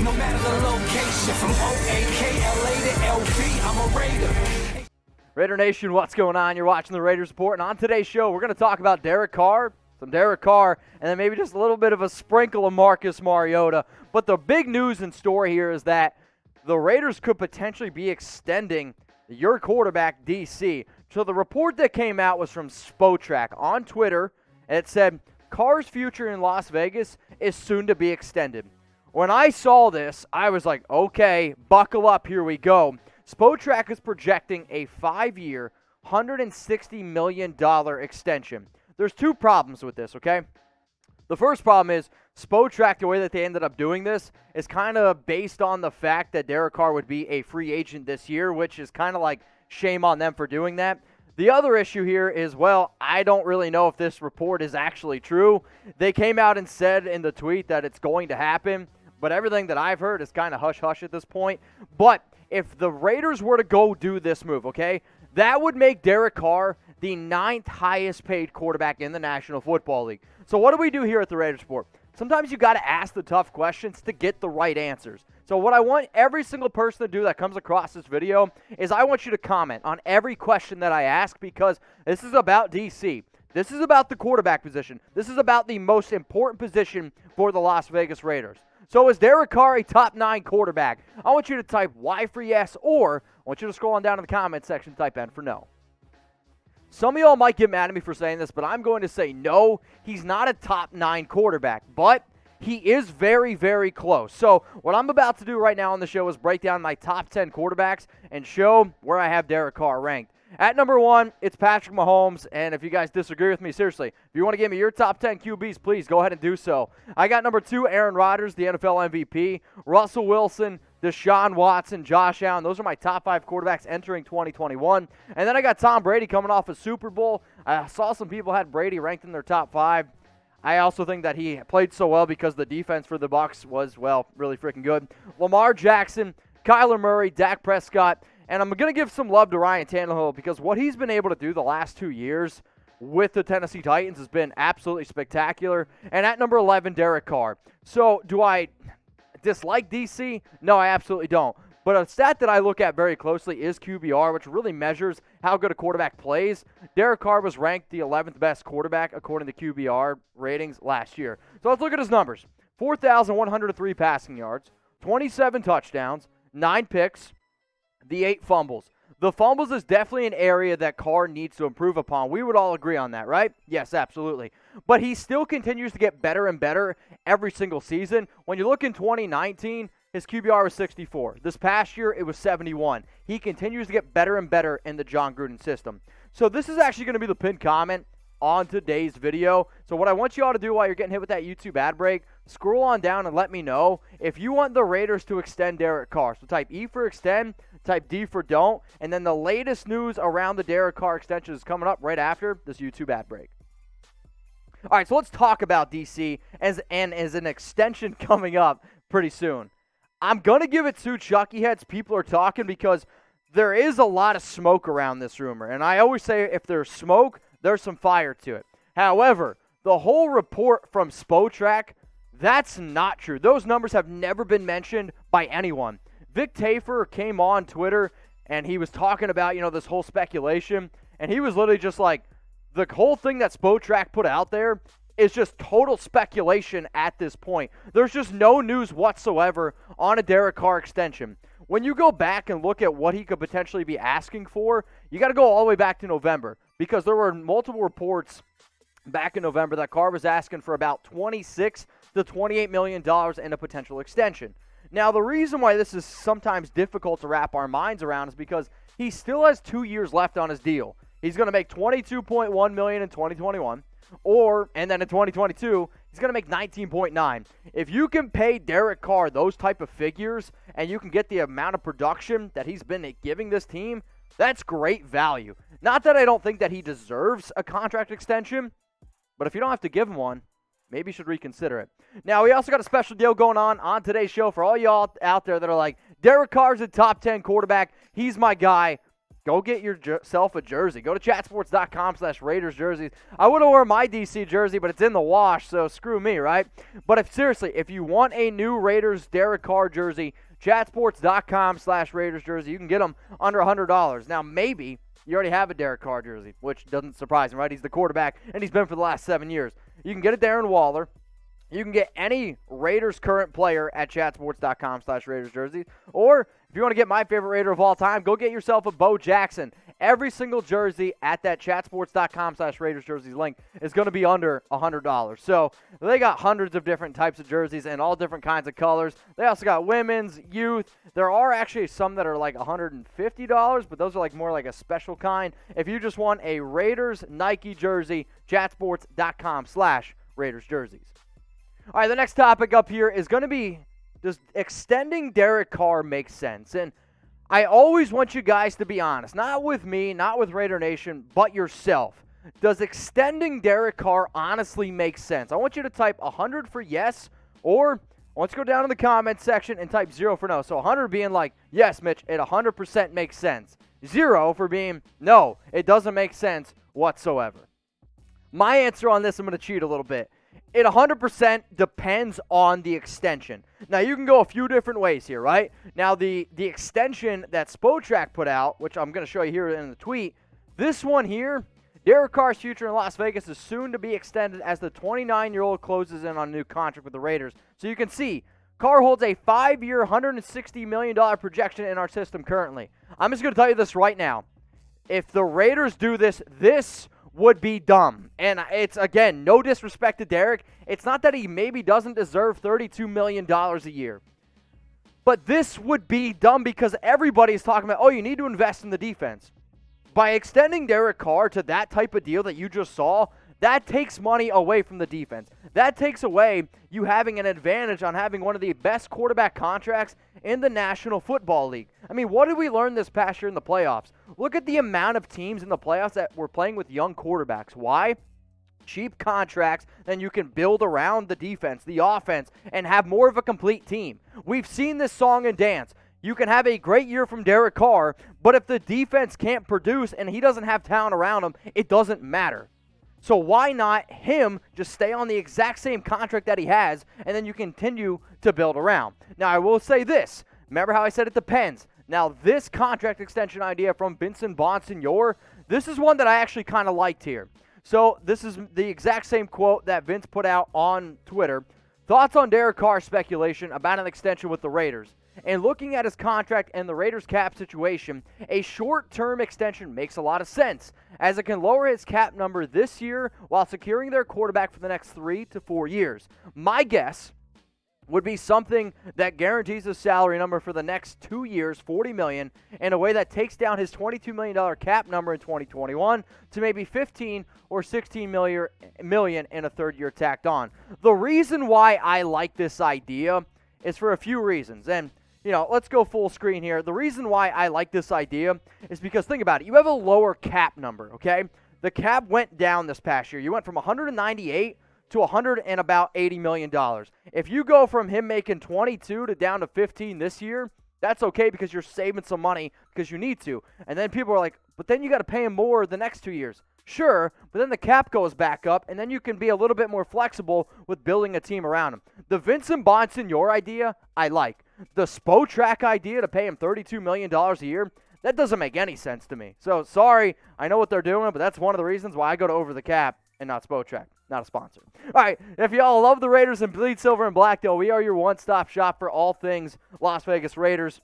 no matter the location. From O-A-K-L-A to LV, I'm a Raider. Raider Nation, what's going on? You're watching the Raiders Report, and on today's show, we're going to talk about Derek Carr, and then maybe just a little bit of a sprinkle of Marcus Mariota. But the big news and story here is that the Raiders could potentially be extending your quarterback, DC. So the report that came out was from Spotrac on Twitter, and it said, Carr's future in Las Vegas is soon to be extended. When I saw this, I was like, okay, buckle up, here we go. Spotrac is projecting a 5-year, $160 million extension. There's two problems with this, okay? The first problem is Spotrac, the way that they ended up doing this, is kind of based on the fact that Derek Carr would be a free agent this year, which is kind of like shame on them for doing that. The other issue here is, well, I don't really know if this report is actually true. They came out and said in the tweet that it's going to happen, but everything that I've heard is kind of hush-hush at this point. But if the Raiders were to go do this move, okay, that would make Derek Carr the 9th highest paid quarterback in the National Football League. So what do we do here at the Raiders Report? Sometimes you got to ask the tough questions to get the right answers. So what I want every single person to do that comes across this video is I want you to comment on every question that I ask, because this is about DC. This is about the quarterback position. This is about the most important position for the Las Vegas Raiders. So is Derek Carr a top 9 quarterback? I want you to type Y for yes, or I want you to scroll on down to the comment section and type N for no. Some of y'all might get mad at me for saying this, but I'm going to say no, he's not a top 9 quarterback, but he is very, very close. So what I'm about to do right now on the show is break down my top 10 quarterbacks and show where I have Derek Carr ranked. At number 1, it's Patrick Mahomes, and if you guys disagree with me, seriously, if you want to give me your top 10 QBs, please go ahead and do so. I got number 2, Aaron Rodgers, the NFL MVP, Russell Wilson, Deshaun Watson, Josh Allen. Those are my top 5 quarterbacks entering 2021. And then I got Tom Brady coming off a Super Bowl. I saw some people had Brady ranked in their top 5. I also think that he played so well because the defense for the Bucs was, well, really freaking good. Lamar Jackson, Kyler Murray, Dak Prescott, and I'm going to give some love to Ryan Tannehill because what he's been able to do the last 2 years with the Tennessee Titans has been absolutely spectacular. And at number 11, Derek Carr. So do I dislike DC? No, I absolutely don't. But a stat that I look at very closely is QBR, which really measures how good a quarterback plays. Derek Carr was ranked the 11th best quarterback according to QBR ratings last year. So let's look at his numbers. 4,103 passing yards, 27 touchdowns, 9 picks, the 8 fumbles. The fumbles is definitely an area that Carr needs to improve upon. We would all agree on that, right? Yes, absolutely. But he still continues to get better and better every single season. When you look in 2019, his QBR was 64. This past year, it was 71. He continues to get better and better in the John Gruden system. So this is actually going to be the pinned comment on today's video. So what I want you all to do while you're getting hit with that YouTube ad break, scroll on down and let me know if you want the Raiders to extend Derek Carr. So type E for extend, type D for don't, and then the latest news around the Derek Carr extension is coming up right after this YouTube ad break. All right, so let's talk about DC as an extension coming up pretty soon. I'm going to give it to Chucky Heads. People are talking because there is a lot of smoke around this rumor. And I always say if there's smoke, there's some fire to it. However, the whole report from Spotrac, that's not true. Those numbers have never been mentioned by anyone. Vic Tafur came on Twitter, and he was talking about, this whole speculation. And he was literally just like, the whole thing that Spotrac put out there is just total speculation at this point. There's just no news whatsoever on a Derek Carr extension. When you go back and look at what he could potentially be asking for, you got to go all the way back to November because there were multiple reports back in November that Carr was asking for about $26 to $28 million in a potential extension. Now, the reason why this is sometimes difficult to wrap our minds around is because he still has 2 years left on his deal. He's going to make $22.1 million in 2021. And then in 2022, he's going to make 19.9. If you can pay Derek Carr those type of figures and you can get the amount of production that he's been giving this team, that's great value. Not that I don't think that he deserves a contract extension, but if you don't have to give him one, maybe you should reconsider it. Now, we also got a special deal going on today's show for all y'all out there that are like, Derek Carr's a top 10 quarterback. He's my guy. go get yourself a jersey. Go to chatsports.com/Raiders jerseys. I would have worn my DC jersey, but it's in the wash, so screw me, right? But seriously, if you want a new Raiders Derek Carr jersey, chatsports.com/Raiders jersey. You can get them under $100. Now, maybe you already have a Derek Carr jersey, which doesn't surprise me, right? He's the quarterback, and he's been for the last 7 years. You can get a Darren Waller. You can get any Raiders current player at chatsports.com/Raiders jerseys. Or if you want to get my favorite Raider of all time, go get yourself a Bo Jackson. Every single jersey at that chatsports.com/Raiders jerseys link is going to be under $100. So they got hundreds of different types of jerseys and all different kinds of colors. They also got women's, youth. There are actually some that are like $150, but those are like more like a special kind. If you just want a Raiders Nike jersey, chatsports.com/Raiders jerseys. All right, the next topic up here is going to be, does extending Derek Carr make sense? And I always want you guys to be honest, not with me, not with Raider Nation, but yourself. Does extending Derek Carr honestly make sense? I want you to type 100 for yes, or let's go down in the comment section and type 0 for no. So 100 being like, yes, Mitch, it 100% makes sense. 0 for being, no, it doesn't make sense whatsoever. My answer on this, I'm going to cheat a little bit. It 100% depends on the extension. Now, you can go a few different ways here, right? Now, the extension that Spotrac put out, which I'm going to show you here in the tweet, this one here, Derek Carr's future in Las Vegas is soon to be extended as the 29-year-old closes in on a new contract with the Raiders. So you can see, Carr holds a 5-year, $160 million projection in our system currently. I'm just going to tell you this right now. If the Raiders do this, this would be dumb. And it's, again, no disrespect to Derek. It's not that he maybe doesn't deserve $32 million a year. But this would be dumb because everybody's talking about, oh, you need to invest in the defense. By extending Derek Carr to that type of deal that you just saw, that takes money away from the defense. That takes away you having an advantage on having one of the best quarterback contracts in the National Football League. I mean, what did we learn this past year in the playoffs? Look at the amount of teams in the playoffs that were playing with young quarterbacks. Why? Cheap contracts, then you can build around the defense, the offense, and have more of a complete team. We've seen this song and dance. You can have a great year from Derek Carr, but if the defense can't produce and he doesn't have talent around him, it doesn't matter. So why not him just stay on the exact same contract that he has, and then you continue to build around? Now, I will say this. Remember how I said it depends? Now, this contract extension idea from Vincent Bonsignore, this is one that I actually kind of liked here. So this is the exact same quote that Vince put out on Twitter. Thoughts on Derek Carr's speculation about an extension with the Raiders. And looking at his contract and the Raiders' cap situation, a short-term extension makes a lot of sense, as it can lower his cap number this year while securing their quarterback for the next 3 to 4 years. My guess would be something that guarantees his salary number for the next 2 years, $40 million, in a way that takes down his $22 million cap number in 2021 to maybe $15 or $16 million in a third year tacked on. The reason why I like this idea is for a few reasons, and let's go full screen here. The reason why I like this idea is because, think about it. You have a lower cap number, okay? The cap went down this past year. You went from 198 to 100 and about $80 million. If you go from him making 22 to down to 15 this year, that's okay because you're saving some money because you need to. And then people are like, but then you got to pay him more the next 2 years. Sure, but then the cap goes back up, and then you can be a little bit more flexible with building a team around him. The Vincent Bonsignore idea, I like. The Spotrac idea to pay him $32 million a year, that doesn't make any sense to me. So, sorry, I know what they're doing, but that's one of the reasons why I go to Over the Cap and not Spotrac. Not a sponsor. All right, if y'all love the Raiders and bleed silver and black, though, we are your one-stop shop for all things Las Vegas Raiders.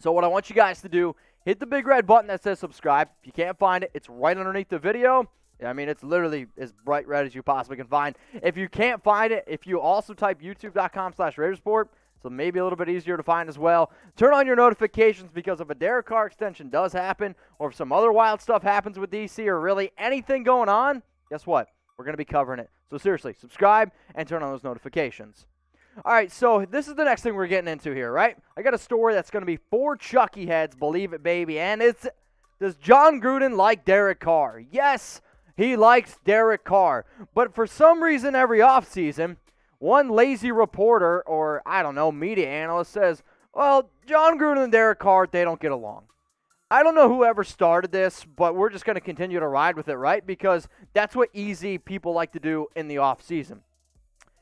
So what I want you guys to do, hit the big red button that says subscribe. If you can't find it, it's right underneath the video. I mean, it's literally as bright red as you possibly can find. If you can't find it, if you also type youtube.com/RaidersReport, so maybe a little bit easier to find as well. Turn on your notifications because if a Derek Carr extension does happen or if some other wild stuff happens with DC or really anything going on, guess what? We're going to be covering it. So seriously, subscribe and turn on those notifications. All right, so this is the next thing we're getting into here, right? I got a story that's going to be for Chucky heads, believe it, baby. And it's, does John Gruden like Derek Carr? Yes, he likes Derek Carr. But for some reason every offseason, one lazy reporter or, I don't know, media analyst says, well, John Gruden and Derek Carr, they don't get along. I don't know whoever started this, but we're just going to continue to ride with it, right? Because that's what easy people like to do in the offseason.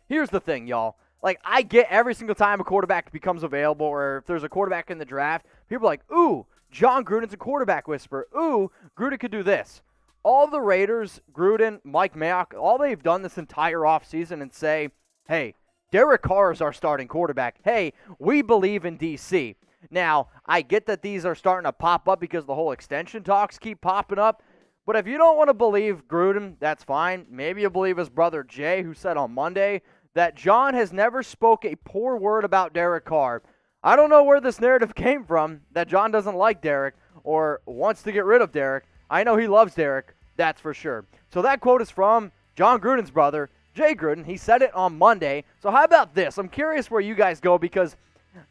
Here's the thing, y'all. Like, I get every single time a quarterback becomes available or if there's a quarterback in the draft, people are like, ooh, John Gruden's a quarterback whisperer. Ooh, Gruden could do this. All the Raiders, Gruden, Mike Mayock, all they've done this entire offseason and say, hey, Derek Carr is our starting quarterback. Hey, we believe in D.C. Now, I get that these are starting to pop up because the whole extension talks keep popping up. But if you don't want to believe Gruden, that's fine. Maybe you believe his brother Jay, who said on Monday that John has never spoke a poor word about Derek Carr. I don't know where this narrative came from, that John doesn't like Derek or wants to get rid of Derek. I know he loves Derek, that's for sure. So that quote is from John Gruden's brother, Jay Gruden. He said it on Monday. So how about this? I'm curious where you guys go because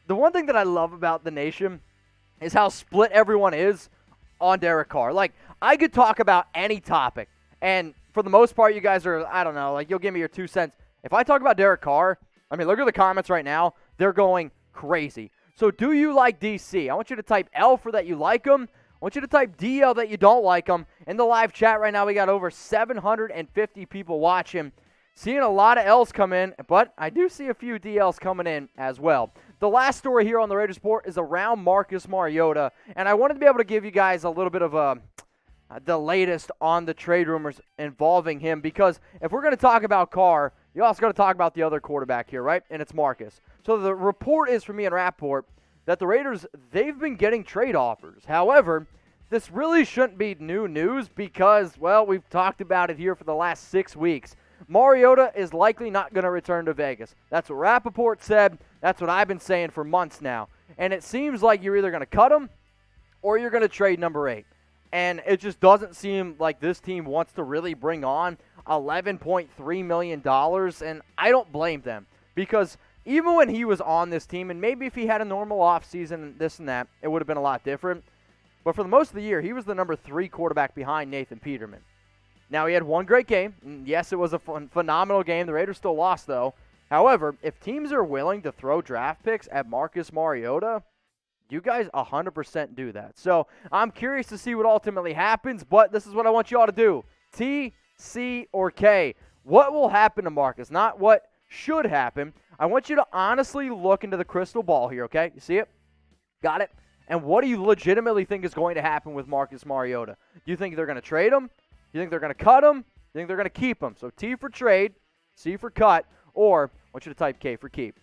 the one thing that I love about the nation is how split everyone is on Derek Carr. Like, I could talk about any topic, and for the most part, you guys are, I don't know, like, you'll give me your 2 cents. If I talk about Derek Carr, I mean, look at the comments right now. They're going crazy. So do you like DC? I want you to type L for that you like him. I want you to type DL that you don't like him. In the live chat right now, we got over 750 people watching. Seeing a lot of L's come in, but I do see a few DLs coming in as well. The last story here on the Raiders Report is around Marcus Mariota, and I wanted to be able to give you guys a little bit of the latest on the trade rumors involving him, because if we're going to talk about Carr, you also got to talk about the other quarterback here, right? And it's Marcus. So the report is from me and Rapport that the Raiders, they've been getting trade offers. However, this really shouldn't be new news because, well, we've talked about it here for the last 6 weeks. Mariota is likely not going to return to Vegas. That's what Rappaport said. That's what I've been saying for months now. And it seems like you're either going to cut him or you're going to trade number 8. And it just doesn't seem like this team wants to really bring on $11.3 million. And I don't blame them because even when he was on this team, and maybe if he had a normal offseason, this and that, it would have been a lot different. But for the most of the year, he was the number 3 quarterback behind Nathan Peterman. Now, he had one great game. Yes, it was a phenomenal game. The Raiders still lost, though. However, if teams are willing to throw draft picks at Marcus Mariota, you guys 100% do that. So I'm curious to see what ultimately happens, but this is what I want you all to do. T, C, or K. What will happen to Marcus? Not what should happen. I want you to honestly look into the crystal ball here, okay? You see it? Got it? And what do you legitimately think is going to happen with Marcus Mariota? Do you think they're going to trade him? Do you think they're going to cut him? Do you think they're going to keep him? So T for trade, C for cut, or I want you to type K for keep.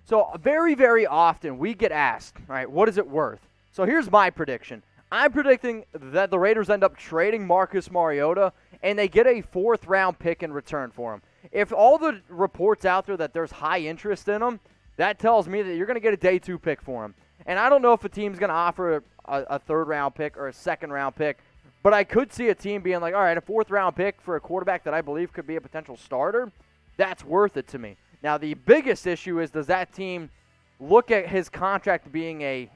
So very, very often we get asked, all right, what is it worth? So here's my prediction. I'm predicting that the Raiders end up trading Marcus Mariota and they get a 4th-round pick in return for him. If all the reports out there that there's high interest in him, that tells me that you're going to get a day 2 pick for him. And I don't know if a team's going to offer a 3rd-round pick or a 2nd-round pick, but I could see a team being like, all right, a 4th-round pick for a quarterback that I believe could be a potential starter, that's worth it to me. Now, the biggest issue is, does that team look at his contract being a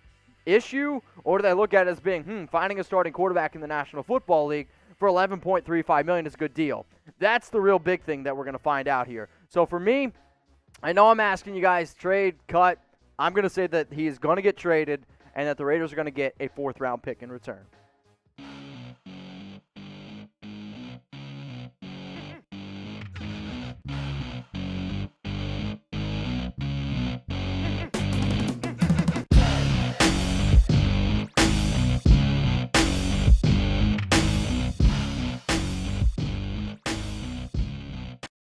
issue, or do they look at it as being, finding a starting quarterback in the National Football League for $11.35 million is a good deal? That's the real big thing that we're going to find out here. So for me, I know I'm asking you guys trade, cut. I'm going to say that he is going to get traded and that the Raiders are going to get a 4th-round pick in return.